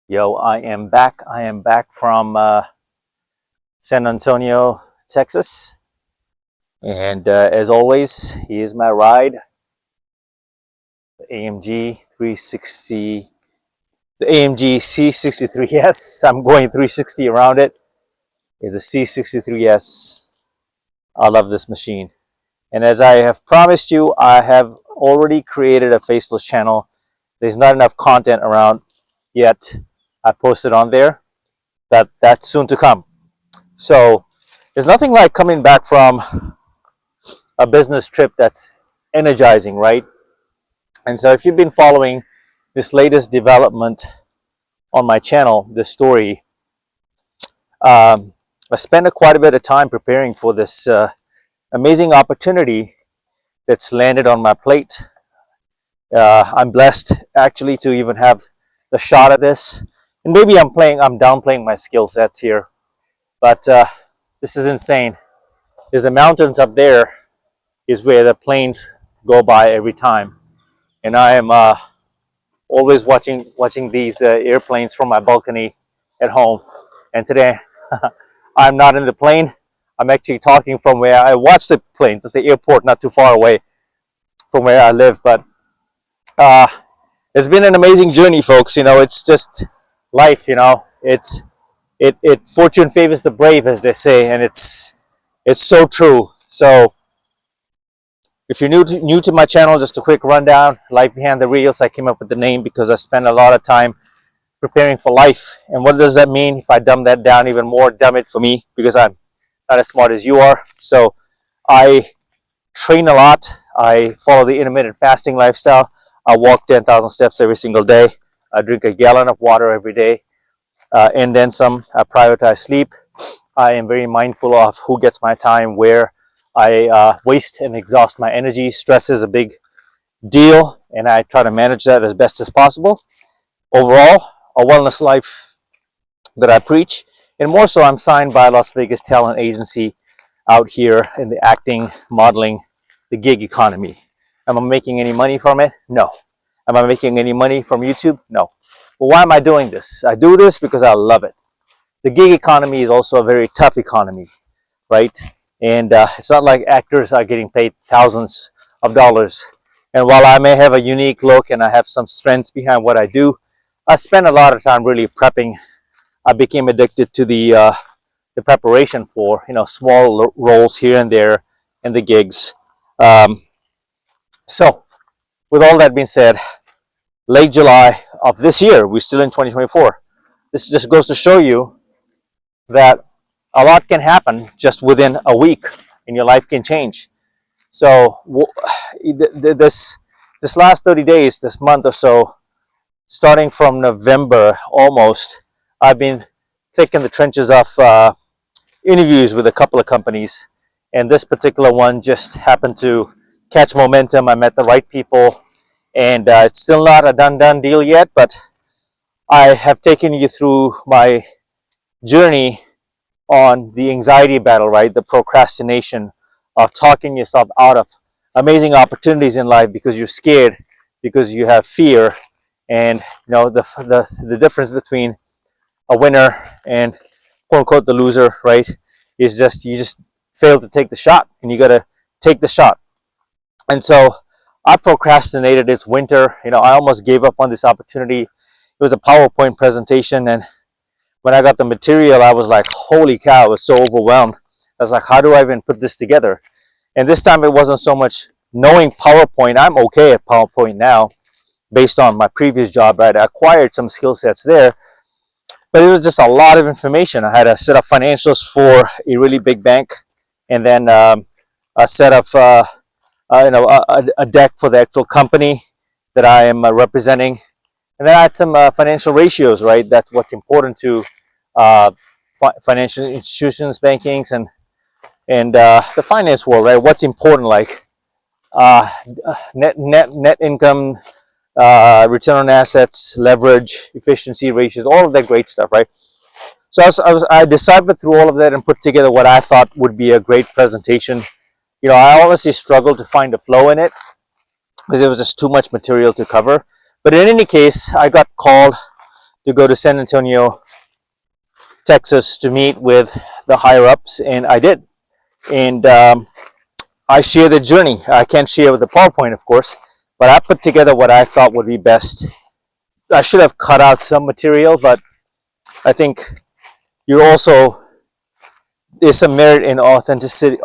Yo, I am back. I am back from San Antonio, Texas. And as always, here's my ride, the AMG 360, the AMG C63S. I'm going 360 around it. It's a C63S. I love this machine. And as I have promised you, I have already created a faceless channel. There's not enough content around yet. I posted on there. That's soon to come. So there's nothing like coming back from a business trip that's energizing, right? And so if you've been following this latest development on my channel, this story, I spent quite a bit of time preparing for this amazing opportunity that's landed on my plate. I'm blessed actually to even have the shot at this. And maybe I'm downplaying my skill sets here, but this is insane. There's the mountains up there is where the planes go by every time, and I am always watching these airplanes from my balcony at home. And today I'm not in the plane. I'm actually talking from where I watch the planes. It's the airport not too far away from where I live. But it's been an amazing journey, folks. You know, it's just life. You know, it fortune favors the brave, as they say, and it's so true. So if you're new to my channel, just a quick rundown, Life Behind the Reels. I came up with the name because I spent a lot of time preparing for life. And what does that mean? If I dumb that down even more, dumb it for me, because I'm not as smart as you are. So I train a lot. I follow the intermittent fasting lifestyle. I walk 10,000 steps every single day. I drink a gallon of water every day. And then some. I prioritize sleep. I am very mindful of who gets my time, where I waste and exhaust my energy. Stress is a big deal, and I try to manage that as best as possible. Overall, a wellness life that I preach, and more so, I'm signed by Las Vegas talent agency out here in the acting, modeling, the gig economy. Am I making any money from it? No. Am I making any money from YouTube? No. Well, why am I doing this? I do this because I love it. The gig economy is also a very tough economy, right? And it's not like actors are getting paid thousands of dollars. And while I may have a unique look and I have some strengths behind what I do, I spend a lot of time really prepping. I became addicted to the preparation for, small roles here and there in the gigs. So with all that being said, late July of this year, we're still in 2024. This just goes to show you that a lot can happen just within a week, and your life can change. So this last 30 days, this month or so, starting from November almost, I've been thick in the trenches of interviews with a couple of companies, and this particular one just happened to catch momentum. I met the right people, and it's still not a done deal yet, but I have taken you through my journey on the anxiety battle, right? The procrastination of talking yourself out of amazing opportunities in life because you're scared, because you have fear. And the difference between a winner and quote unquote the loser, right, is just you just fail to take the shot, and you got to take the shot. And so I procrastinated. It's winter. I almost gave up on this opportunity. It was a PowerPoint presentation, and when I got the material, I was like, holy cow, I was so overwhelmed. I was like, how do I even put this together? And this time it wasn't so much knowing PowerPoint. I'm okay at PowerPoint now based on my previous job, right? I acquired some skill sets there, but it was just a lot of information. I had a set of financials for a really big bank, and then a set of, a deck for the actual company that I am representing. And then I had some financial ratios, right? That's what's important to financial institutions, bankings, and the finance world, right? What's important, like net income, return on assets, leverage, efficiency ratios, all of that great stuff, right? So I decided through all of that and put together what I thought would be a great presentation. I honestly struggled to find a flow in it because it was just too much material to cover. But in any case, I got called to go to San Antonio, Texas to meet with the higher ups, and I did. And I share the journey. I can't share with the PowerPoint, of course, but I put together what I thought would be best. I should have cut out some material, but I think you're also, there's some merit in authenticity,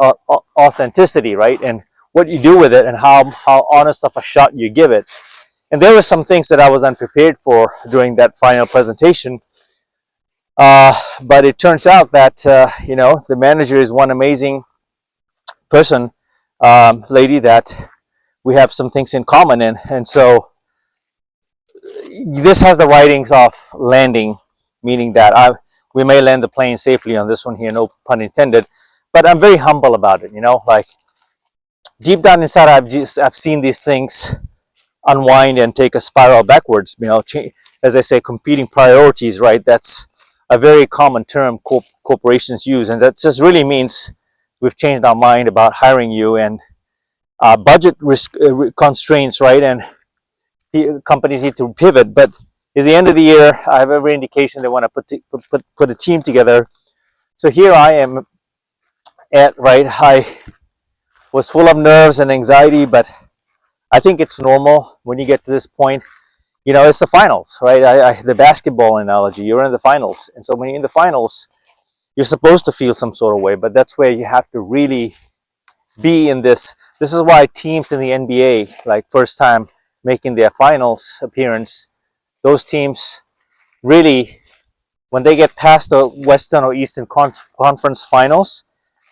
right? And what you do with it, and how honest of a shot you give it. And there were some things that I was unprepared for during that final presentation. But it turns out that the manager is one amazing person, lady, that we have some things in common, and so this has the writings of landing, meaning that we may land the plane safely on this one here, no pun intended. But I'm very humble about it, like deep down inside, I've seen these things unwind and take a spiral backwards. As I say, competing priorities, right? That's a very common term corporations use, and that just really means we've changed our mind about hiring you, and budget constraints, right? And companies need to pivot. But at the end of the year, I have every indication they want to put a team together. So here I am right. I was full of nerves and anxiety, but I think it's normal when you get to this point. It's the finals, right? The basketball analogy, you're in the finals. And so when you're in the finals, you're supposed to feel some sort of way, but that's where you have to really be in this. This is why teams in the NBA, like first time making their finals appearance, those teams really, when they get past the Western or Eastern Conference finals,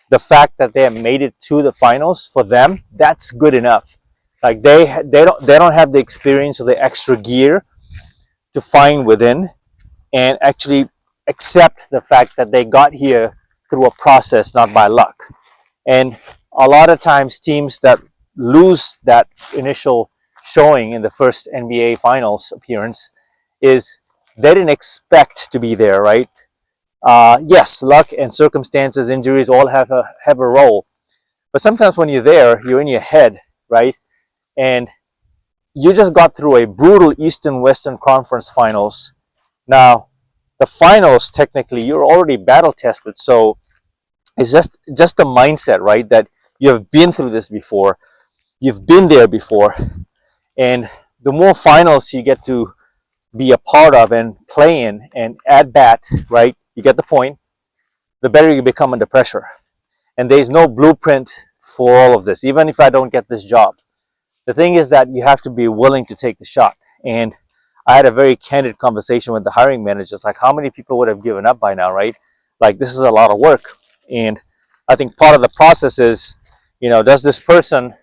the fact that they have made it to the finals, for them, that's good enough. Like they don't have the experience or the extra gear to find within and actually accept the fact that they got here through a process, not by luck. And a lot of times teams that lose that initial showing in the first NBA finals appearance is they didn't expect to be there, right? Yes, luck and circumstances, injuries all have a role. But sometimes when you're there, you're in your head, right? And you just got through a brutal Eastern Western Conference finals. Now, the finals, technically, you're already battle tested. So it's just the mindset, right? That you've been through this before. You've been there before. And the more finals you get to be a part of and play in and at bat, right? You get the point. The better you become under pressure. And there's no blueprint for all of this, even if I don't get this job. The thing is that you have to be willing to take the shot. And I had a very candid conversation with the hiring managers, like how many people would have given up by now, right? Like this is a lot of work. And I think part of the process is, does this person,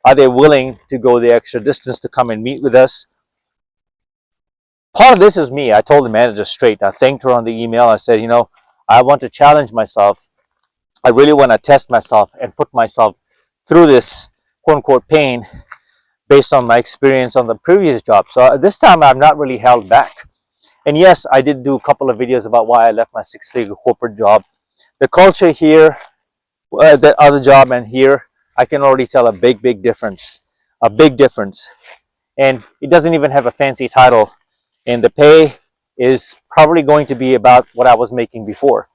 are they willing to go the extra distance to come and meet with us? Part of this is me. I told the manager straight. I thanked her on the email. I said, I want to challenge myself. I really want to test myself and put myself through this quote unquote pain based on my experience on the previous job. So this time I'm not really held back. And yes, I did do a couple of videos about why I left my six-figure corporate job. The culture here, the other job and here, I can already tell a big difference. A big difference. And it doesn't even have a fancy title. And the pay is probably going to be about what I was making before.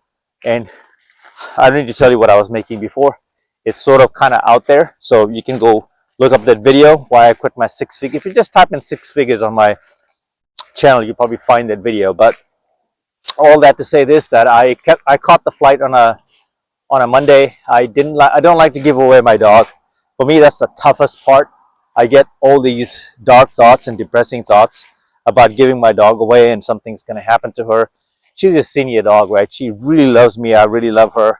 And I don't need to tell you what I was making before. It's sort of kind of out there. So you can go look up that video, why I quit my six-figure. If you just type in six figures on my channel, you'll probably find that video. But all that to say this, that I caught the flight on a Monday. I don't like to give away my dog. For me, that's the toughest part. I get all these dark thoughts and depressing thoughts about giving my dog away and something's going to happen to her. She's a senior dog, right? She really loves me. I really love her.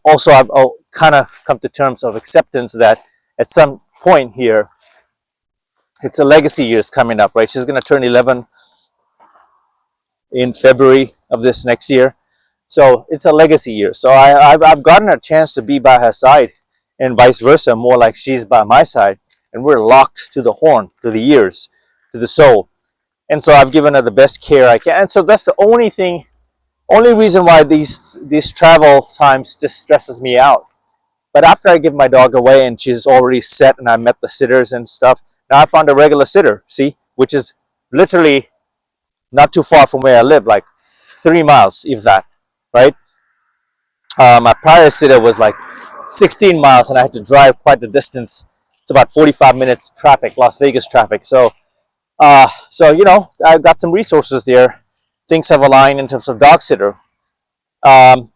Also, I've kind of come to terms of acceptance that at some point here, it's a legacy years coming up, right? She's going to turn 11 in February of this next year. So it's a legacy year. So I've gotten a chance to be by her side and vice versa, more like she's by my side. And we're locked to the horn, to the ears, to the soul. And so I've given her the best care I can. And so that's the only reason why these travel times just stresses me out. But after I give my dog away and she's already set and I met the sitters and stuff, now I found a regular sitter, see, which is literally not too far from where I live, like 3 miles, if that, right? My prior city was like 16 miles, and I had to drive quite the distance. It's about 45 minutes traffic, Las Vegas traffic. So you know, I've got some resources there. Things have aligned in terms of dog sitter.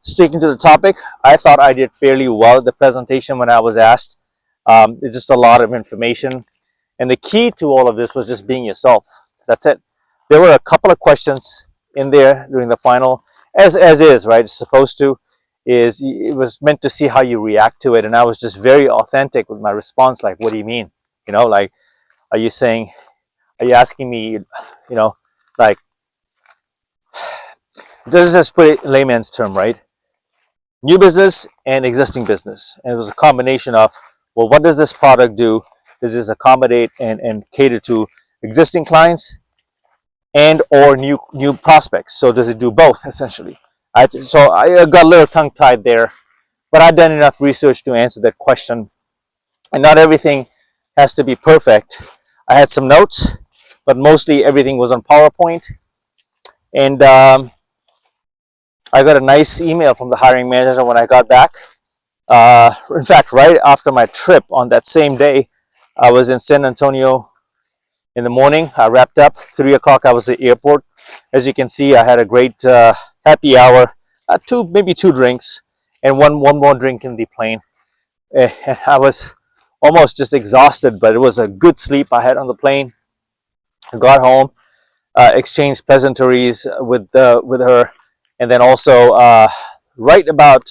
Sticking to the topic, I thought I did fairly well at the presentation when I was asked. It's just a lot of information. And the key to all of this was just being yourself. That's it. There were a couple of questions in there during the final, as is, right? It's supposed to. It was meant to see how you react to it. And I was just very authentic with my response. Like, what do you mean? You know, like, are you asking me, you know, like, this is put it in layman's term, right? New business and existing business. And it was a combination of, well, what does this product do? Does this accommodate and cater to existing clients and or new prospects? So does it do both, essentially? So I got a little tongue-tied there, but I've done enough research to answer that question. And not everything has to be perfect. I had some notes, but mostly everything was on PowerPoint. And I got a nice email from the hiring manager when I got back. In fact, right after my trip on that same day, I was in San Antonio in the morning. I wrapped up. 3 o'clock, I was at the airport. As you can see, I had a great happy hour. Maybe two drinks, and one more drink in the plane. And I was almost just exhausted, but it was a good sleep I had on the plane. I got home, exchanged pleasantries with her, and then also right about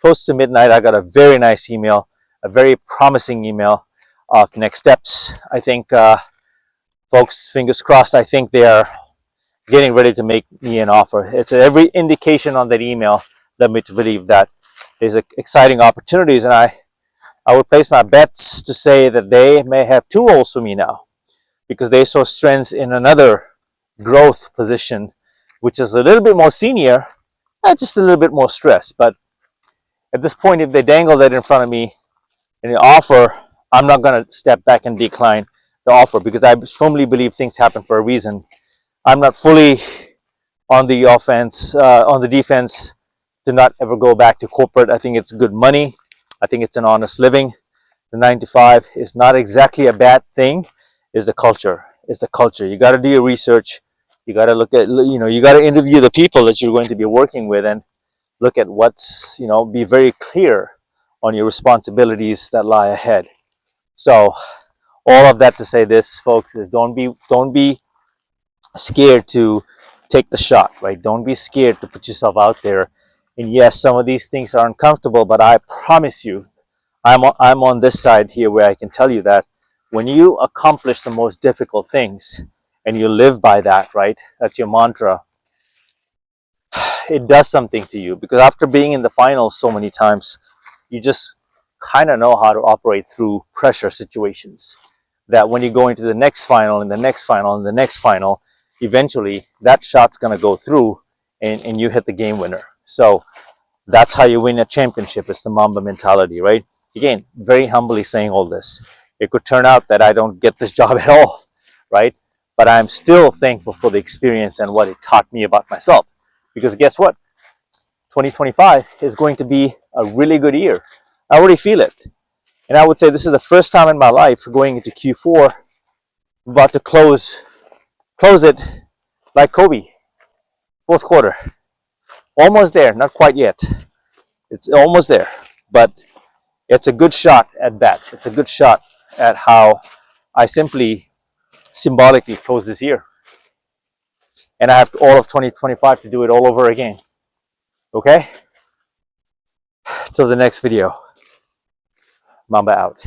close to midnight, I got a very nice email, a very promising email of next steps. I think, folks, fingers crossed, I think they are getting ready to make me an offer. It's every indication on that email led me to believe that there's exciting opportunities, and I would place my bets to say that they may have two roles for me now, because they saw strengths in another growth position, which is a little bit more senior, just a little bit more stress. But at this point, if they dangle that in front of me and the offer, I'm not going to step back and decline the offer, because I firmly believe things happen for a reason. I'm not fully on the offense, on the defense, to not ever go back to corporate. I think it's good money. I think it's an honest living. The 9 to 5 is not exactly a bad thing. It's the culture. It's the culture. You got to do your research. You got to look at, you got to interview the people that you're going to be working with, and look at what's, be very clear on your responsibilities that lie ahead. So all of that to say this, folks, is don't be scared to take the shot, right? Don't be scared to put yourself out there. And yes, some of these things are uncomfortable, but I promise you, I'm on this side here where I can tell you that when you accomplish the most difficult things and you live by that, right? That's your mantra. It does something to you, because after being in the finals so many times, you just kind of know how to operate through pressure situations, that when you go into the next final and the next final and the next final, eventually that shot's going to go through, and you hit the game winner. So that's how you win a championship. It's the Mamba mentality, right? Again, very humbly saying all this. It could turn out that I don't get this job at all, right? But I'm still thankful for the experience and what it taught me about myself. Because guess what? 2025 is going to be a really good year. I already feel it. And I would say this is the first time in my life going into Q4, about to close it like Kobe, fourth quarter. Almost there, not quite yet. It's almost there, but it's a good shot at that. It's a good shot at how I simply symbolically close this year. And I have all of 2025 to do it all over again. Okay? Till the next video. Mamba out.